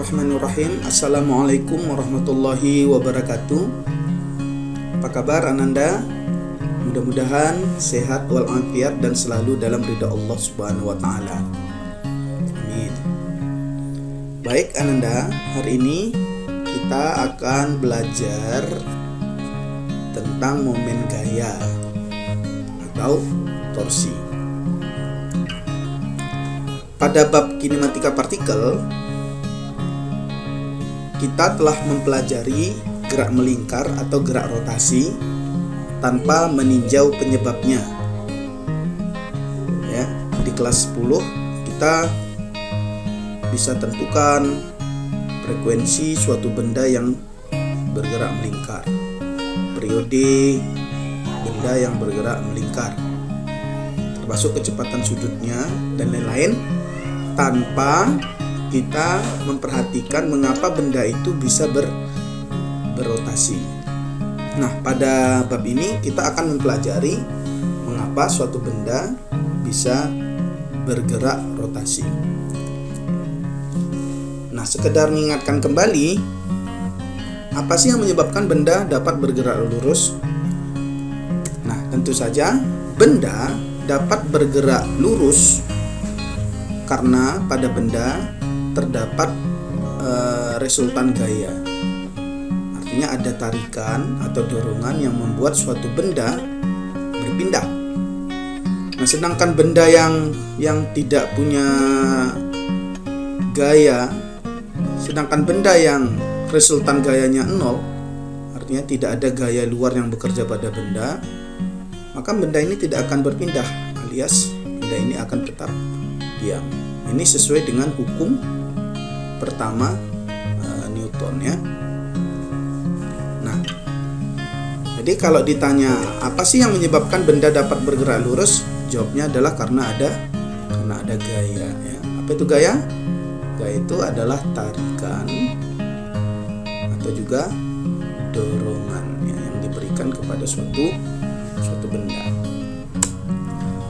Bismillahirrahmanirrahim. Assalamualaikum warahmatullahi wabarakatuh. Apa kabar Ananda? Mudah-mudahan sehat walafiat dan selalu dalam ridha Allah Subhanahu wa taala. Amin. Baik Ananda, hari ini kita akan belajar tentang momen gaya atau torsi. Pada bab kinematika partikel, kita telah mempelajari gerak melingkar atau gerak rotasi tanpa meninjau penyebabnya. Ya, di kelas 10 kita bisa tentukan frekuensi suatu benda yang bergerak melingkar, periode benda yang bergerak melingkar, termasuk kecepatan sudutnya dan lain-lain, tanpa kita memperhatikan mengapa benda itu bisa berotasi. Nah, pada bab ini kita akan mempelajari mengapa suatu benda bisa bergerak rotasi. Nah, sekedar mengingatkan kembali, apa sih yang menyebabkan benda dapat bergerak lurus? Nah, tentu saja benda dapat bergerak lurus karena pada benda terdapat resultan gaya. Artinya ada tarikan atau dorongan yang membuat suatu benda berpindah. Nah, sedangkan benda yang tidak punya gaya, sedangkan benda yang resultan gayanya 0, artinya tidak ada gaya luar yang bekerja pada benda, maka benda ini tidak akan berpindah, alias benda ini akan tetap diam. Ini sesuai dengan hukum pertama Newton ya. Nah, jadi kalau ditanya apa sih yang menyebabkan benda dapat bergerak lurus, jawabnya adalah karena ada gaya ya. Apa itu gaya? Gaya itu adalah tarikan atau juga dorongan ya, yang diberikan kepada suatu benda.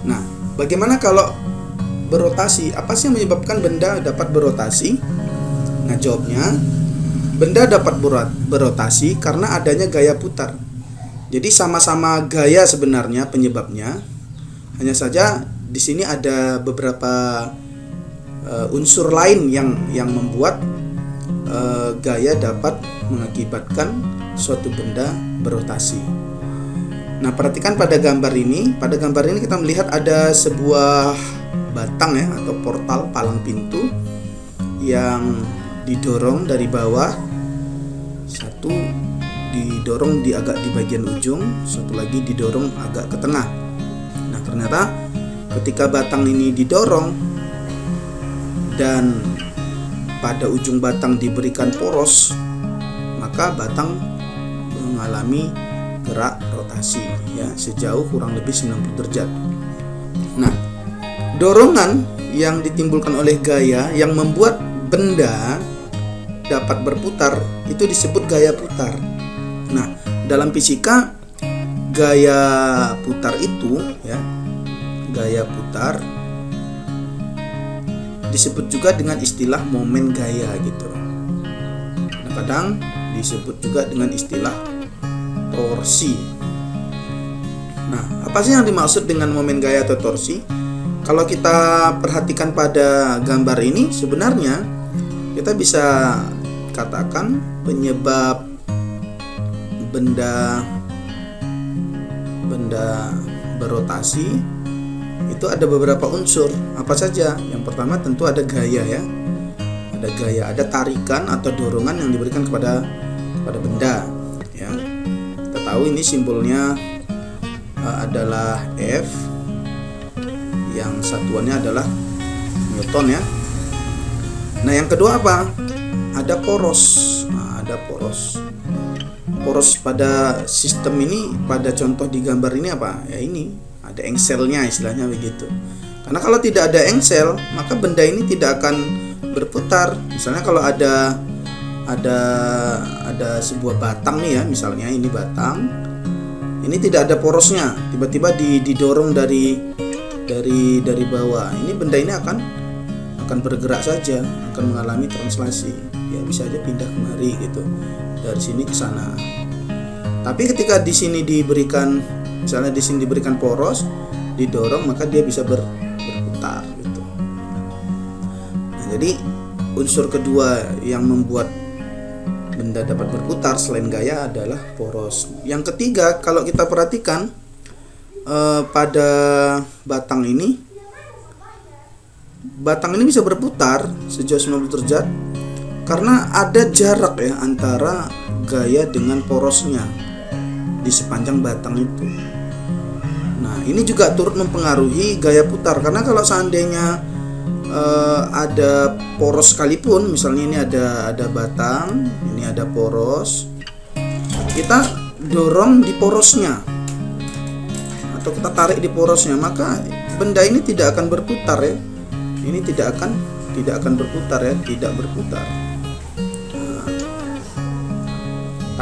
Nah, bagaimana kalau berotasi? Apa sih yang menyebabkan benda dapat berotasi? Nah, jawabnya benda dapat berotasi karena adanya gaya putar. Jadi sama-sama gaya sebenarnya penyebabnya. Hanya saja di sini ada beberapa unsur lain yang membuat gaya dapat mengakibatkan suatu benda berotasi. Nah, perhatikan pada gambar ini. Pada gambar ini kita melihat ada sebuah batang ya atau portal palang pintu yang didorong dari bawah. Satu didorong di bagian ujung, satu lagi didorong agak ke tengah. Nah, ternyata ketika batang ini didorong dan pada ujung batang diberikan poros, maka batang mengalami gerak rotasi ya sejauh kurang lebih 90 derajat. Nah, dorongan yang ditimbulkan oleh gaya yang membuat benda dapat berputar itu disebut gaya putar. Nah, dalam fisika gaya putar itu ya, gaya putar disebut juga dengan istilah momen gaya gitu. Kadang disebut juga dengan istilah torsi. Nah, apa sih yang dimaksud dengan momen gaya atau torsi? Kalau kita perhatikan pada gambar ini, sebenarnya kita bisa katakan penyebab benda berotasi itu ada beberapa unsur. Apa saja? Yang pertama tentu ada gaya ya. Ada gaya, ada tarikan atau dorongan yang diberikan kepada benda ya. Kita tahu ini simbolnya adalah F, yang satuannya adalah Newton ya. Nah, yang kedua apa? Ada poros. Nah, ada poros. Poros pada sistem ini, pada contoh di gambar ini apa? Ya ini, ada engselnya istilahnya begitu. Karena kalau tidak ada engsel, maka benda ini tidak akan berputar. Misalnya kalau ada sebuah batang nih ya, misalnya ini batang. Ini tidak ada porosnya, tiba-tiba didorong dari bawah. Ini benda ini akan akan bergerak saja, akan mengalami translasi. Ya bisa aja pindah kemari gitu, dari sini ke sana. Tapi ketika di sini diberikan, misalnya di sini diberikan poros, didorong, maka dia bisa berputar gitu. Nah, jadi unsur kedua yang membuat benda dapat berputar selain gaya adalah poros. Yang ketiga, kalau kita perhatikan pada batang ini bisa berputar sejauh 90 derajat karena ada jarak ya antara gaya dengan porosnya di sepanjang batang itu. Nah, ini juga turut mempengaruhi gaya putar, karena kalau seandainya ada poros sekalipun, misalnya ini ada batang, ini ada poros, kita dorong di porosnya atau kita tarik di porosnya, maka benda ini tidak akan berputar ya. Ini tidak akan berputar ya, tidak berputar. Nah,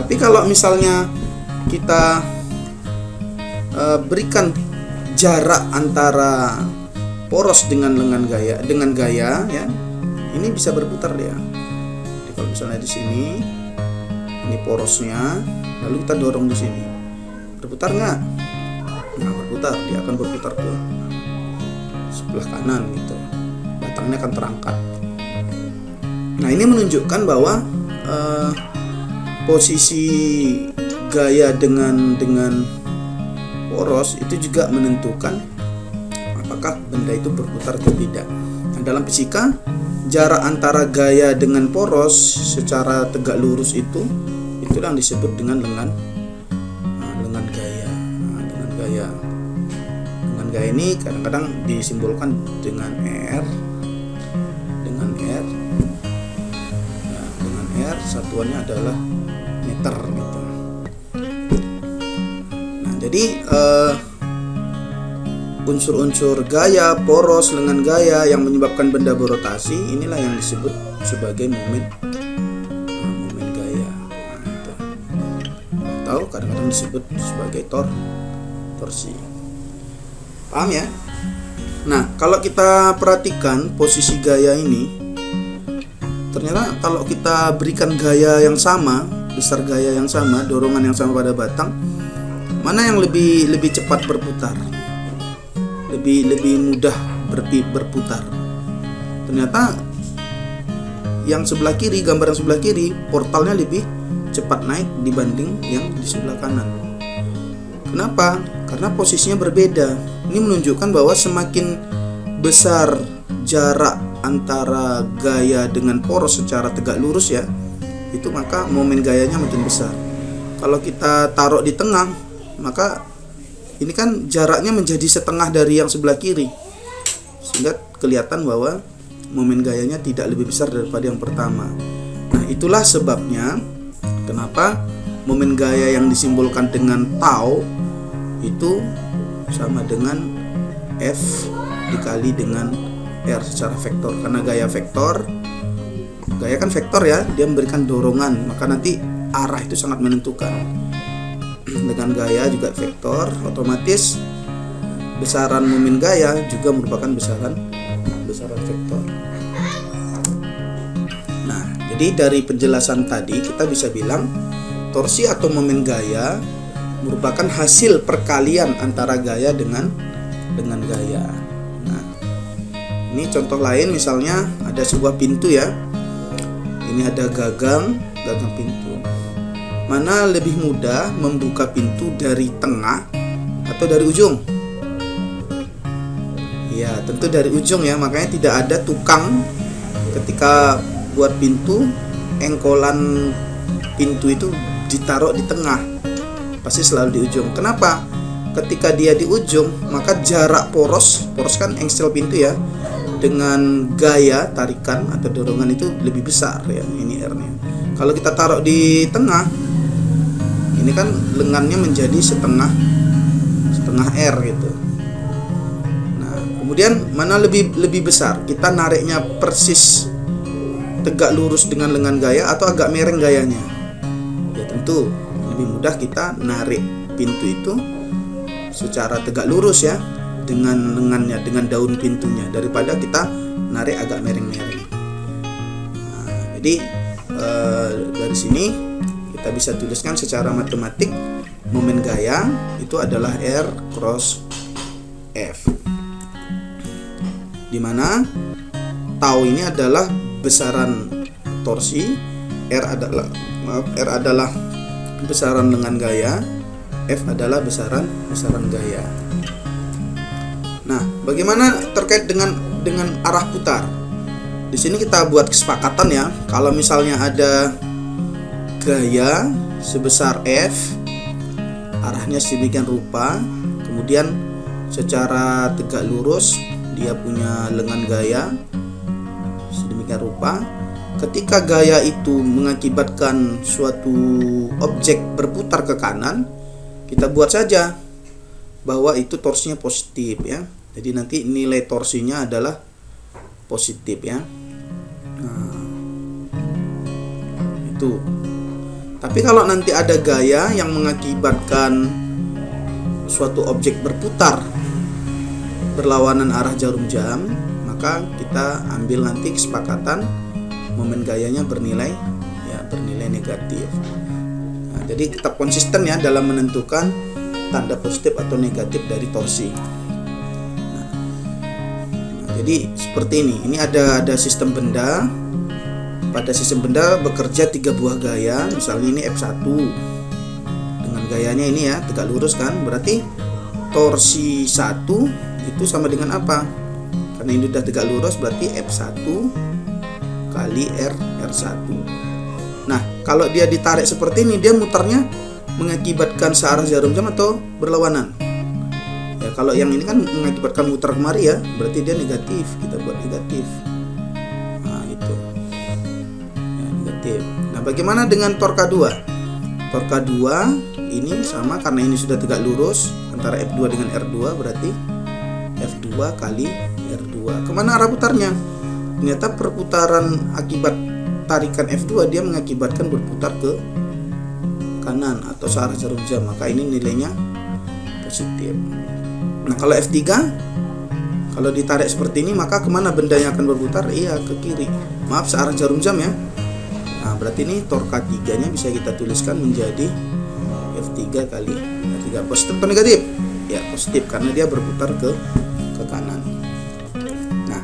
tapi kalau misalnya kita berikan jarak antara poros dengan gaya ya, ini bisa berputar dia. Jadi kalau misalnya di sini ini porosnya, lalu kita dorong di sini, berputar nggak? Nah, berputar, dia akan berputar ke sebelah kanan gitu, batangnya akan terangkat. Nah, ini menunjukkan bahwa posisi gaya dengan poros itu juga menentukan apakah benda itu berputar atau tidak. Nah, dalam fisika, jarak antara gaya dengan poros secara tegak lurus itulah yang disebut dengan lengan gaya. Lengan gaya ini kadang-kadang disimbolkan dengan R. Nah, dengan R satuannya adalah meter gitu. Nah, jadi unsur-unsur gaya, poros, lengan gaya yang menyebabkan benda berotasi, inilah yang disebut sebagai momen gaya. Nah, itu. Atau kadang-kadang disebut sebagai torsi. Paham ya? Nah, kalau kita perhatikan posisi gaya ini, ternyata kalau kita berikan gaya yang sama, besar gaya yang sama, dorongan yang sama pada batang, mana yang lebih cepat berputar? Lebih mudah berputar. Ternyata yang sebelah kiri, gambar yang sebelah kiri, portalnya lebih cepat naik dibanding yang di sebelah kanan. Kenapa? Karena posisinya berbeda. Ini menunjukkan bahwa semakin besar jarak antara gaya dengan poros secara tegak lurus ya, itu maka momen gayanya makin besar. Kalau kita taruh di tengah, maka ini kan jaraknya menjadi setengah dari yang sebelah kiri, sehingga kelihatan bahwa momen gayanya tidak lebih besar daripada yang pertama. Nah, itulah sebabnya kenapa momen gaya yang disimbolkan dengan tau itu sama dengan F dikali dengan R secara vektor. Karena gaya kan vektor ya, dia memberikan dorongan, maka nanti arah itu sangat menentukan. Dengan gaya juga vektor, otomatis besaran momen gaya juga merupakan besaran vektor. Nah, jadi dari penjelasan tadi kita bisa bilang torsi atau momen gaya merupakan hasil perkalian antara gaya dengan gaya. Nah, ini contoh lain, misalnya ada sebuah pintu ya. Ini ada gagang pintu. Mana lebih mudah membuka pintu dari tengah atau dari ujung? Ya, tentu dari ujung ya. Makanya tidak ada tukang ketika buat pintu, engkolan pintu itu ditaruh di tengah. Pasti selalu di ujung. Kenapa? Ketika dia di ujung, maka jarak poros kan engsel pintu ya, dengan gaya tarikan atau dorongan itu lebih besar ya, ini R-nya. Kalau kita taruh di tengah, ini kan lengannya menjadi setengah R gitu. Nah, kemudian mana lebih besar? Kita nariknya persis tegak lurus dengan lengan gaya atau agak miring gayanya? Ya tentu lebih mudah kita narik pintu itu secara tegak lurus ya, dengan lengannya, dengan daun pintunya, daripada kita narik agak miring-miring. Nah, jadi dari sini kita bisa tuliskan secara matematik momen gaya itu adalah R cross F, dimana tau ini adalah besaran torsi, R adalah besaran lengan gaya, F adalah besaran gaya. Nah, bagaimana terkait dengan arah putar? Di sini kita buat kesepakatan ya. Kalau misalnya ada gaya sebesar F, arahnya sedemikian rupa, kemudian secara tegak lurus dia punya lengan gaya sedemikian rupa. Ketika gaya itu mengakibatkan suatu objek berputar ke kanan, kita buat saja bahwa itu torsinya positif ya. Jadi nanti nilai torsinya adalah positif ya. Nah, itu. Tapi kalau nanti ada gaya yang mengakibatkan suatu objek berputar berlawanan arah jarum jam, maka kita ambil nanti kesepakatan momen gayanya bernilai negatif. Nah, jadi tetap konsisten ya dalam menentukan tanda positif atau negatif dari torsi. Nah, jadi seperti ini. Ini ada sistem benda. Pada sistem benda bekerja 3 buah gaya. Misalnya ini F1 dengan gayanya ini ya tegak lurus kan. Berarti torsi 1 itu sama dengan apa? Karena ini udah tegak lurus, berarti F1 kali R1. Nah, kalau dia ditarik seperti ini, dia mutarnya mengakibatkan searah jarum jam atau berlawanan. Ya, kalau yang ini kan mengakibatkan mutar kemari ya, berarti dia negatif. Kita buat negatif. Nah, itu. Ya, negatif. Nah, bagaimana dengan torka 2? Torka 2 ini sama karena ini sudah tegak lurus antara F2 dengan R2, berarti F2 kali R2. Kemana arah putarnya? Ternyata perputaran akibat tarikan F2 dia mengakibatkan berputar ke kanan atau searah jarum jam, maka ini nilainya positif. Nah, kalau F3 kalau ditarik seperti ini, maka kemana bendanya akan berputar? Iya, ke kiri. Maaf, searah jarum jam ya. Nah, berarti ini torka 3-nya bisa kita tuliskan menjadi F3 kali R3. Positif atau negatif? Ya, positif karena dia berputar ke kanan. Nah,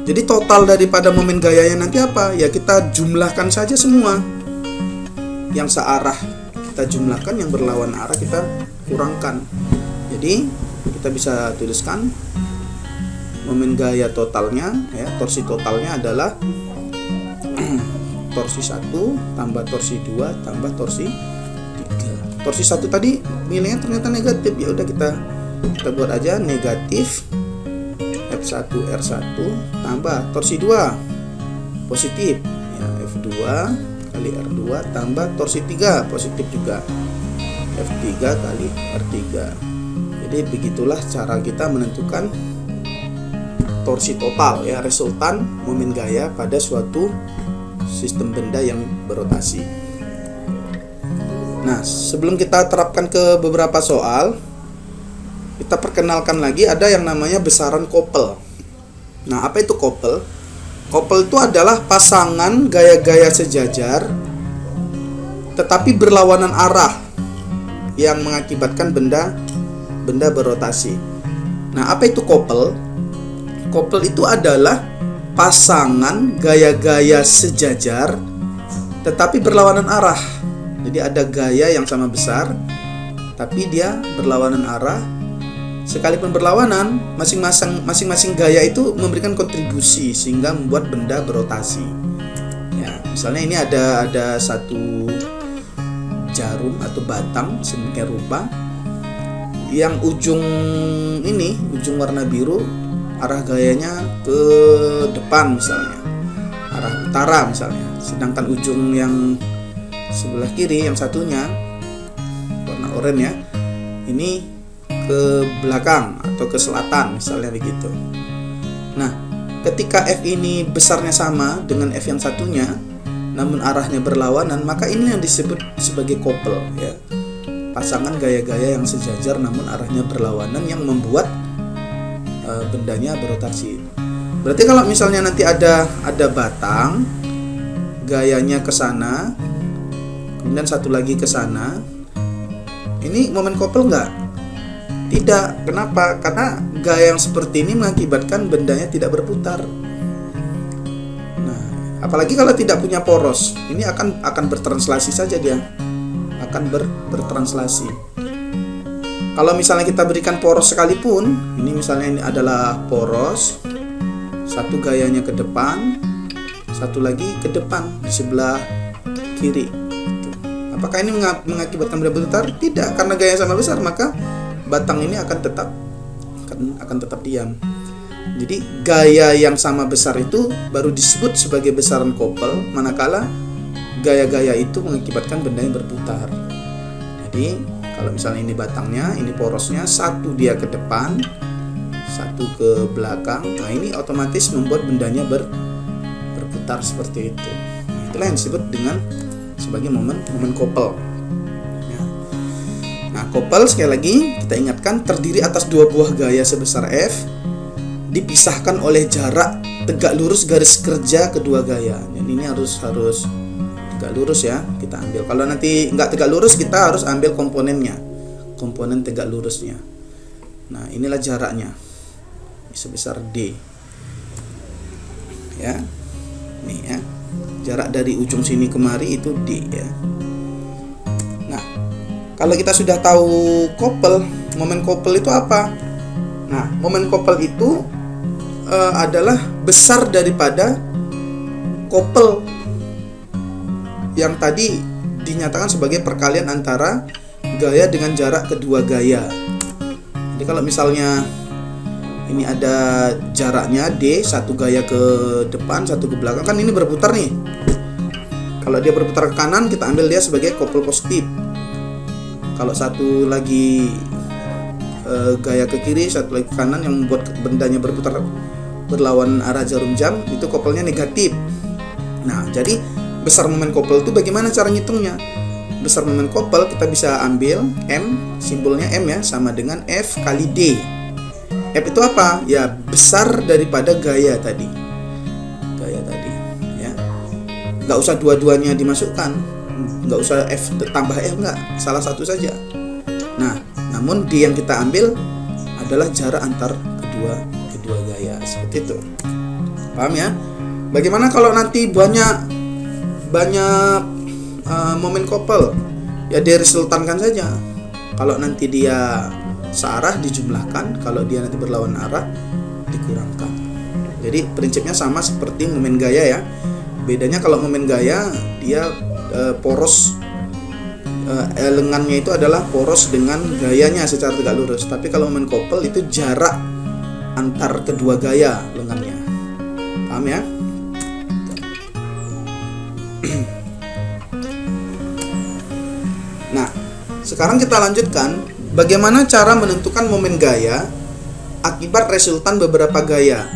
jadi total daripada momen gayanya nanti apa? Ya kita jumlahkan saja semua. Yang searah kita jumlahkan, yang berlawan arah kita kurangkan. Jadi kita bisa tuliskan momen gaya totalnya ya, torsi totalnya adalah torsi 1 tambah torsi 2 tambah torsi 3. Torsi 1 tadi nilainya ternyata negatif, ya udah kita buat aja negatif F1 R1 tambah torsi 2 positif ya, F2 kali R2 tambah torsi 3 positif juga, F3 kali R3. Jadi begitulah cara kita menentukan torsi total ya, resultan momen gaya pada suatu sistem benda yang berotasi. Nah, sebelum kita terapkan ke beberapa soal, kita perkenalkan lagi ada yang namanya besaran kopel. Nah, apa itu kopel? Kopel itu adalah pasangan gaya-gaya sejajar tetapi berlawanan arah yang mengakibatkan benda berotasi. Nah, apa itu kopel? Kopel itu adalah pasangan gaya-gaya sejajar tetapi berlawanan arah. Jadi ada gaya yang sama besar tapi dia berlawanan arah. Sekalipun berlawanan, masing-masing gaya itu memberikan kontribusi sehingga membuat benda berotasi. Ya, misalnya ini ada satu jarum atau batang sedemikian rupa, yang ujung warna biru arah gayanya ke depan misalnya, arah utara misalnya, sedangkan ujung yang sebelah kiri yang satunya warna oranye ya, ini ke belakang atau ke selatan misalnya begitu. Nah, ketika F ini besarnya sama dengan F yang satunya namun arahnya berlawanan, maka ini yang disebut sebagai kopel ya. Pasangan gaya-gaya yang sejajar namun arahnya berlawanan yang membuat bendanya berotasi. Berarti kalau misalnya nanti ada batang, gayanya ke sana, kemudian satu lagi ke sana, ini momen couple nggak? Tidak. Kenapa? Karena gaya yang seperti ini mengakibatkan bendanya tidak berputar. Nah, apalagi kalau tidak punya poros, ini akan bertranslasi saja dia, akan bertranslasi. Kalau misalnya kita berikan poros sekalipun, ini misalnya ini adalah poros, satu gayanya ke depan, satu lagi ke depan di sebelah kiri. Apakah ini mengakibatkan benda berputar? Tidak, karena gaya sama besar maka batang ini akan tetap diam. Jadi gaya yang sama besar itu baru disebut sebagai besaran couple, manakala gaya-gaya itu mengakibatkan benda yang berputar. Jadi kalau misalnya ini batangnya, ini porosnya, satu dia ke depan, satu ke belakang, nah ini otomatis membuat bendanya berputar seperti itu. Nah, itulah yang disebut dengan sebagai momen couple. Ya. Nah, couple sekali lagi kita ingatkan terdiri atas dua buah gaya sebesar F dipisahkan oleh jarak tegak lurus garis kerja kedua gaya. Jadi ini harus tegak lurus ya kita ambil. Kalau nanti nggak tegak lurus kita harus ambil komponen tegak lurusnya. Nah, inilah jaraknya sebesar D. Ya. Nih ya. Jarak dari ujung sini kemari itu D ya. Nah, kalau kita sudah tahu couple, momen couple itu apa? Nah, momen couple itu adalah besar daripada couple yang tadi dinyatakan sebagai perkalian antara gaya dengan jarak kedua gaya. Jadi kalau misalnya ini ada jaraknya D, satu gaya ke depan, satu ke belakang, kan ini berputar nih. Kalau dia berputar ke kanan, kita ambil dia sebagai couple positif. Kalau satu lagi gaya ke kiri, satu lagi ke kanan yang membuat bendanya berputar berlawan arah jarum jam, itu couple-nya negatif. Nah, jadi besar momen couple itu bagaimana cara ngitungnya? Besar momen couple kita bisa ambil M, simbolnya M ya, sama dengan F kali D. F itu apa? Ya, besar daripada gaya tadi. Ya. Nggak usah dua-duanya dimasukkan. Nggak usah F tambah F, nggak. Salah satu saja. Nah, namun D yang kita ambil adalah jarak antar kedua gaya. Seperti itu. Paham ya? Bagaimana kalau nanti banyak momen couple? Ya diresultankan saja. Kalau nanti dia searah dijumlahkan, kalau dia nanti berlawan arah dikurangkan. Jadi prinsipnya sama seperti momen gaya ya. Bedanya kalau momen gaya dia poros lengannya itu adalah poros dengan gayanya secara tegak lurus. Tapi kalau momen couple itu jarak antar kedua gaya lengannya. Paham ya? Nah, sekarang kita lanjutkan bagaimana cara menentukan momen gaya akibat resultan beberapa gaya.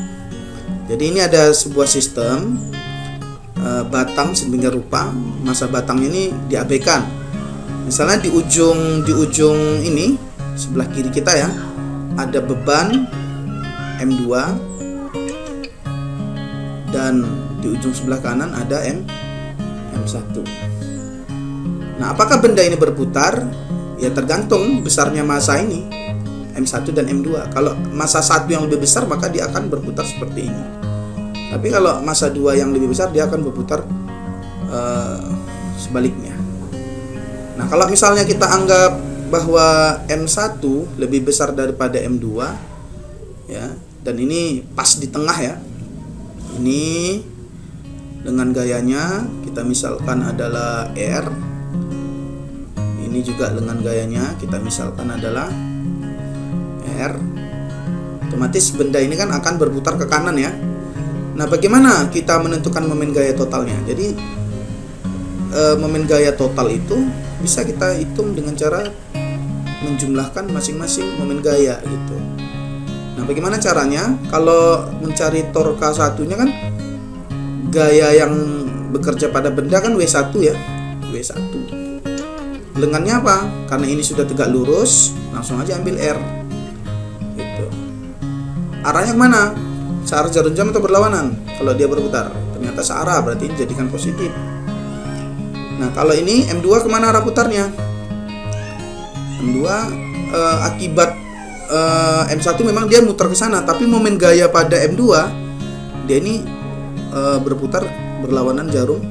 Jadi ini ada sebuah sistem batang sedemikian rupa, masa batang ini diabaikan. Misalnya di ujung ini sebelah kiri kita ya, ada beban M2 dan di ujung sebelah kanan ada M1. Nah, apakah benda ini berputar? Ya tergantung besarnya masa ini, M1 dan M2. Kalau masa 1 yang lebih besar maka dia akan berputar seperti ini. Tapi kalau masa 2 yang lebih besar dia akan berputar sebaliknya. Nah, kalau misalnya kita anggap bahwa M1 lebih besar daripada M2 ya, dan ini pas di tengah ya. Ini dengan gayanya kita misalkan adalah R. Ini juga dengan gayanya kita misalkan adalah R. Otomatis benda ini kan akan berputar ke kanan ya. Nah, bagaimana kita menentukan momen gaya totalnya? Jadi momen gaya total itu bisa kita hitung dengan cara menjumlahkan masing-masing momen gaya gitu. Nah, bagaimana caranya? Kalau mencari tor K1-nya kan gaya yang bekerja pada benda kan W1 ya. W1. Lengannya apa? Karena ini sudah tegak lurus, langsung aja ambil R. Gitu. arahnya kemana? Searah jarum jam atau berlawanan? Kalau dia berputar, ternyata searah, berarti jadikan positif. Nah, kalau ini M2 kemana arah putarnya? M2 akibat M1 memang dia muter ke sana, tapi momen gaya pada M2 dia ini berputar berlawanan jarum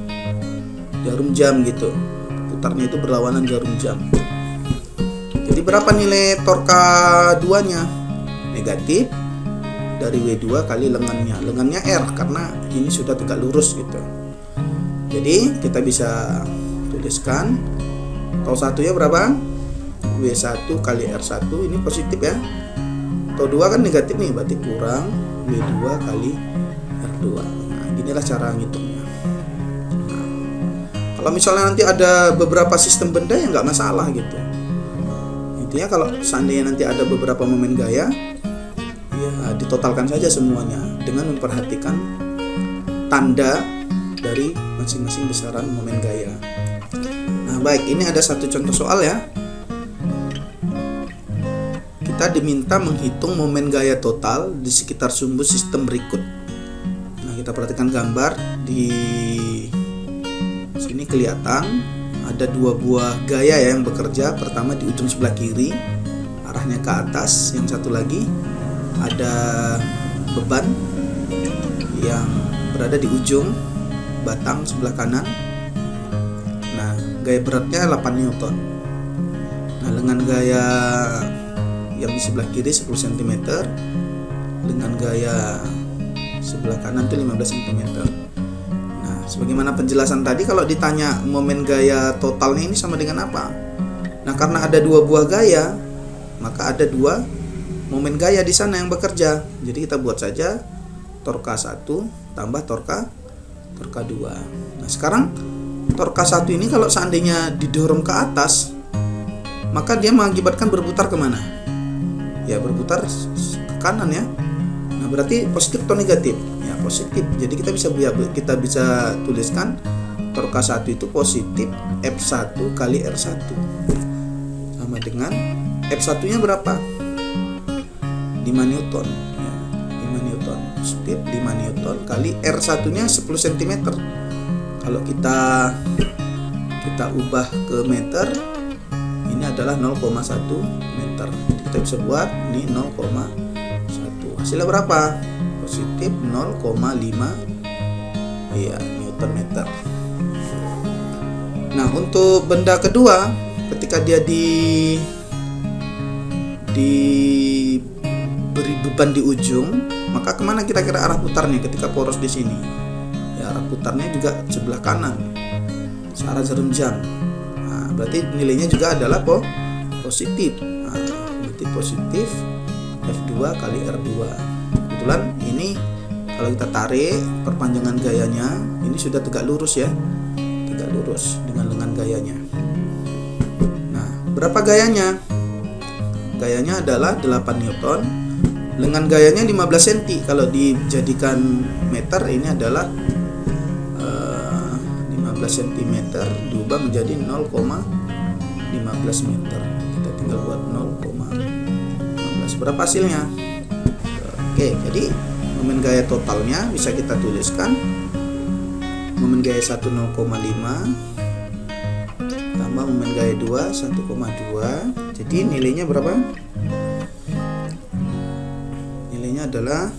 jam gitu. Putarnya itu berlawanan jarum jam. Jadi berapa nilai torka 2-nya? Negatif dari W2 kali lengannya. Lengannya R karena ini sudah tegak lurus gitu. Jadi kita bisa tuliskan tau 1-nya berapa? W1 kali R1, ini positif ya. Tau 2 kan negatif nih, berarti kurang W2 kali R2. Nah, inilah cara ngitungnya. Nah, kalau misalnya nanti ada beberapa sistem benda ya nggak masalah gitu. Intinya kalau seandainya nanti ada beberapa momen gaya, ya ditotalkan saja semuanya dengan memperhatikan tanda dari masing-masing besaran momen gaya. Nah, baik, ini ada satu contoh soal ya. Kita diminta menghitung momen gaya total di sekitar sumbu sistem berikut. Nah, kita perhatikan gambar di sini kelihatan ada dua buah gaya ya yang bekerja. Pertama di ujung sebelah kiri, arahnya ke atas. Yang satu lagi ada beban yang berada di ujung batang sebelah kanan. Nah, gaya beratnya 8 Newton. Nah, lengan gaya yang di sebelah kiri 10 cm, lengan gaya sebelah kanan itu 15 cm. Nah, sebagaimana penjelasan tadi, kalau ditanya momen gaya totalnya ini sama dengan apa? Nah, karena ada dua buah gaya, maka ada dua momen gaya di sana yang bekerja. Jadi kita buat saja torka 1 tambah torka 2. Nah, sekarang torka 1 ini kalau seandainya didorong ke atas, maka dia mengakibatkan berputar kemana? Ya, berputar ke kanan ya. Nah, berarti positif atau negatif? Ya, positif. Jadi kita bisa tuliskan torka 1 itu positif F1 kali R1 sama dengan F1 nya berapa? 5 Newton ya, 5 Newton positif 5 Newton kali R1 nya 10 cm. Kalau kita ubah ke meter, ini adalah 0,1 meter. Jadi kita bisa buat ini 0,1. Hasilnya berapa? Positif 0,5 ya Newton meter. Nah, untuk benda kedua, ketika dia diberi beban di ujung, maka kemana kira-kira arah putarnya ketika poros di sini? Ya, arah putarnya juga sebelah kanan, searah jarum jam. Nah, berarti nilainya juga adalah positif. Nah, berarti positif F2 kali R2. Kebetulan ini kalau kita tarik perpanjangan gayanya, ini sudah tegak lurus ya, tegak lurus dengan lengan gayanya. Nah, berapa gayanya? Gayanya adalah 8 Newton. Lengan gayanya 15 cm. Kalau dijadikan meter, ini adalah 15 cm diubah menjadi 0,15 meter. Kita tinggal buat 0,15. Berapa hasilnya? Oke, jadi momen gaya totalnya bisa kita tuliskan momen gaya 1 0,5 tambah momen gaya 2 1,2. Jadi nilainya berapa? Nilainya adalah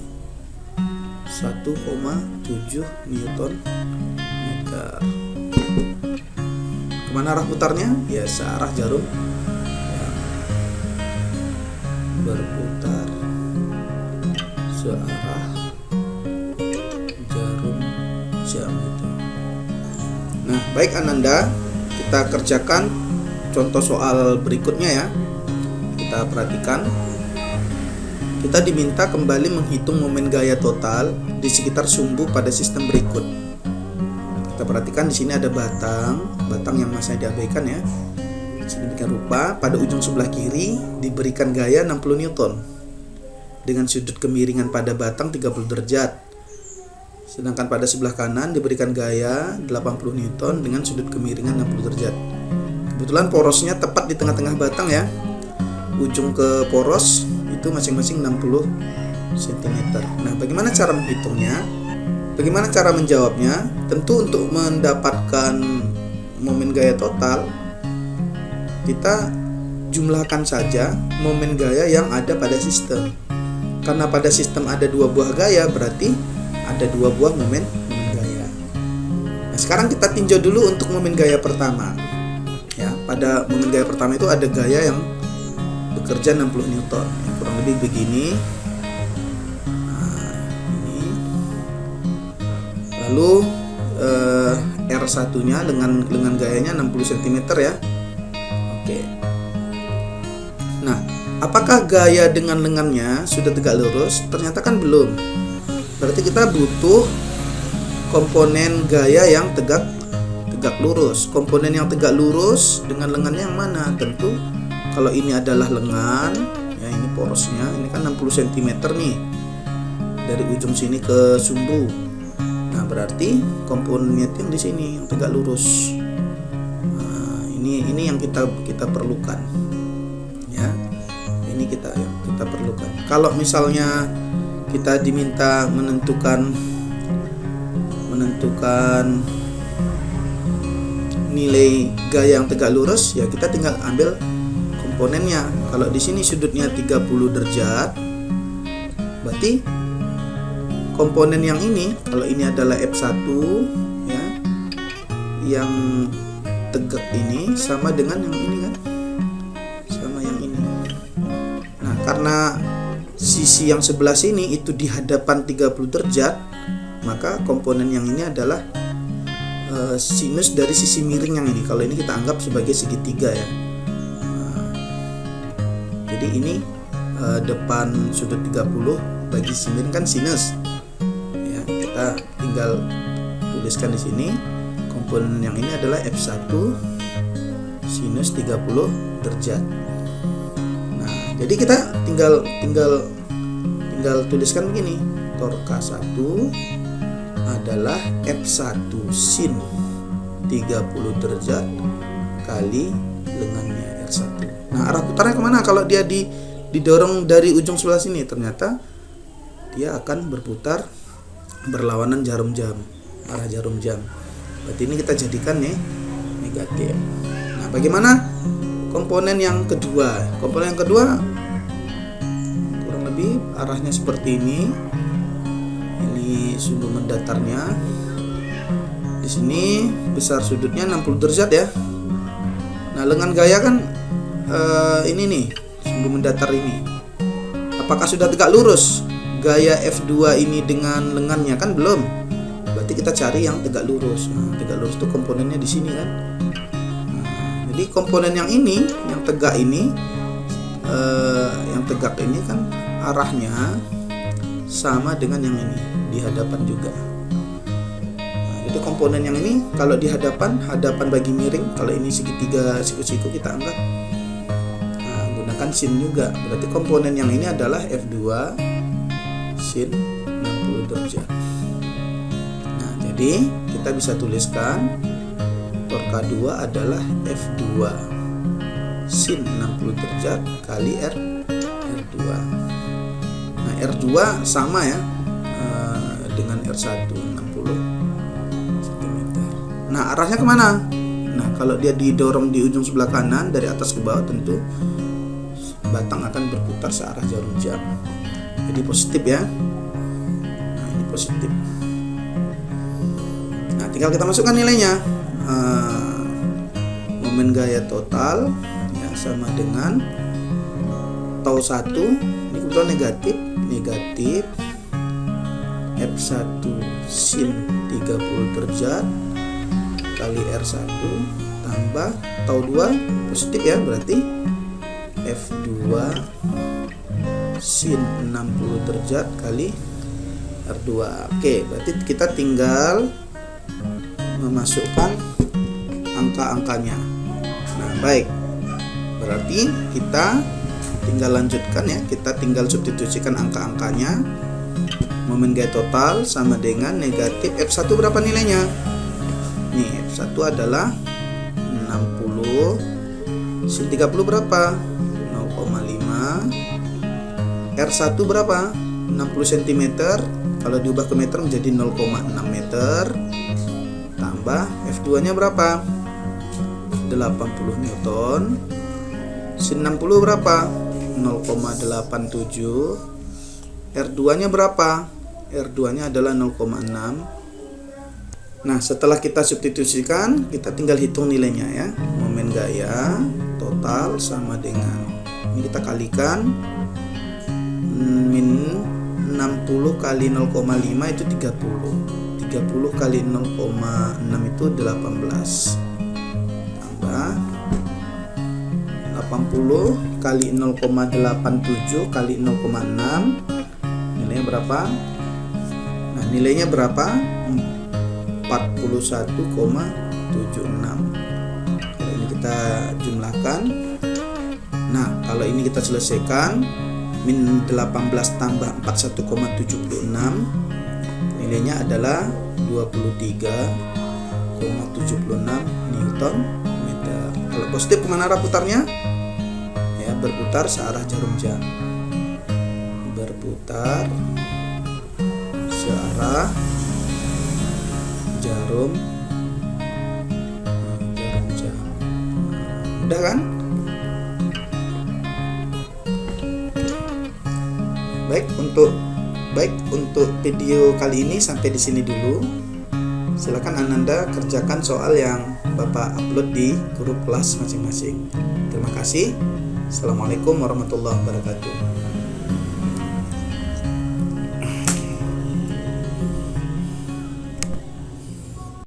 1,7 Newton meter. Kemana arah putarnya? Ya, searah jarum ya, berputar searah jarum jam itu. Nah, baik Ananda, kita kerjakan contoh soal berikutnya ya. Kita perhatikan, kita diminta kembali menghitung momen gaya total di sekitar sumbu pada sistem berikut. Kita perhatikan di sini ada batang yang masih diabaikan ya. Sedemikian rupa, pada ujung sebelah kiri diberikan gaya 60 Newton dengan sudut kemiringan pada batang 30 derajat. Sedangkan pada sebelah kanan diberikan gaya 80 Newton dengan sudut kemiringan 60 derajat. Kebetulan porosnya tepat di tengah-tengah batang ya. Ujung ke poros itu masing-masing 60 cm. Nah, bagaimana cara menghitungnya? Bagaimana cara menjawabnya? Tentu untuk mendapatkan momen gaya total, kita jumlahkan saja momen gaya yang ada pada sistem. Karena pada sistem ada 2 buah gaya, berarti ada 2 buah momen gaya. Nah, sekarang kita tinjau dulu untuk momen gaya pertama. Ya, pada momen gaya pertama itu ada gaya yang bekerja 60 Newton, kurang lebih begini. Lalu R1-nya dengan gayanya 60 cm ya. Oke. Nah, apakah gaya dengan lengannya sudah tegak lurus? Ternyata kan belum. Berarti kita butuh komponen gaya yang tegak lurus. Komponen yang tegak lurus dengan lengannya yang mana? Tentu kalau ini adalah lengan, ya ini porosnya, ini kan 60 cm nih. Dari ujung sini ke sumbu. Nah, berarti komponennya itu yang di sini yang tegak lurus. Nah, ini yang kita perlukan. Ya. Ini kita perlukan. Kalau misalnya kita diminta menentukan nilai gaya yang tegak lurus, ya kita tinggal ambil komponennya. Kalau di sini sudutnya 30 derajat, berarti komponen yang ini, kalau ini adalah F1 ya, yang tegak ini sama dengan yang ini kan, sama yang ini. Nah, karena sisi yang sebelah sini itu di hadapan 30 derajat, maka komponen yang ini adalah sinus dari sisi miring yang ini. Kalau ini kita anggap sebagai segitiga ya. Jadi ini depan sudut 30 bagi sisi miring kan sinus. Kita tinggal tuliskan di sini komponen yang ini adalah F1 sinus 30 derajat. Nah, jadi kita tinggal tuliskan begini. Torka 1 adalah F1 sin 30 derajat kali lengannya R1. Nah, arah putarnya kemana? Kalau dia didorong dari ujung sebelah sini, ternyata dia akan berputar berlawanan jarum jam, arah jarum jam. Berarti ini kita jadikan nih negatif. Nah, bagaimana komponen yang kedua? Komponen yang kedua kurang lebih arahnya seperti ini. Ini sumbu mendatarnya. Di sini besar sudutnya 60 derajat ya. Nah, lengan gaya kan ini nih, sumbu mendatar ini. Apakah sudah tegak lurus? Gaya F2 ini dengan lengannya kan belum. Berarti kita cari yang tegak lurus. Nah, tegak lurus itu komponennya di sini kan. Nah, jadi komponen yang ini, yang tegak ini, kan arahnya sama dengan yang ini di hadapan juga. Nah, itu komponen yang ini kalau di hadapan bagi miring. Kalau ini segitiga siku-siku kita anggap. Nah, gunakan sin juga. Berarti komponen yang ini adalah F2 sin 60 derajat. Nah, jadi kita bisa tuliskan torka 2 adalah F2 sin 60 derajat kali R2. Nah, R2 sama ya dengan R1 60 cm. Nah, arahnya kemana? Nah, kalau dia didorong di ujung sebelah kanan dari atas ke bawah, tentu batang akan berputar searah jarum jam. Jadi positif ya. Nah, ini positif. Nah, tinggal kita masukkan nilainya. Momen gaya total ya sama dengan tau 1. Ini kebetulan negatif F1 sin 30 derajat kali R1 tambah tau 2 positif ya, berarti F2 sin 60 derajat kali R2. Oke, berarti kita tinggal memasukkan angka-angkanya. Nah, baik. Berarti kita tinggal lanjutkan ya, kita tinggal substitusikan angka-angkanya. Momen gaya total sama dengan negatif F1 berapa nilainya? Nih, F1 adalah 60 sin 30 berapa? 0,5. R1 berapa? cm, kalau diubah ke meter menjadi 0,6 meter, tambah F2 nya berapa? 80 Newton. Sin 60 berapa? 0,87. R2 nya berapa? R2 nya adalah 0,6. Nah, setelah kita substitusikan, kita tinggal hitung nilainya ya. Momen gaya total sama dengan, ini kita kalikan, min 60 kali 0,5 itu 30. 30 kali 0,6 itu 18. Tambah 80 kali 0,87 kali 0,6, nilainya berapa? Nah, nilainya berapa? 41,76. Kalau ini kita jumlahkan. Nah, kalau ini kita selesaikan, min 18 tambah 41,76, nilainya adalah 23,76 Newton meter. Kalau positif, kemana arah putarnya? Ya, berputar searah jarum jam. Berputar searah jarum jam. Mudah kan? Baik untuk video kali ini sampai di sini dulu. Silakan Ananda kerjakan soal yang Bapak upload di grup kelas masing-masing. Terima kasih. Assalamualaikum warahmatullahi wabarakatuh.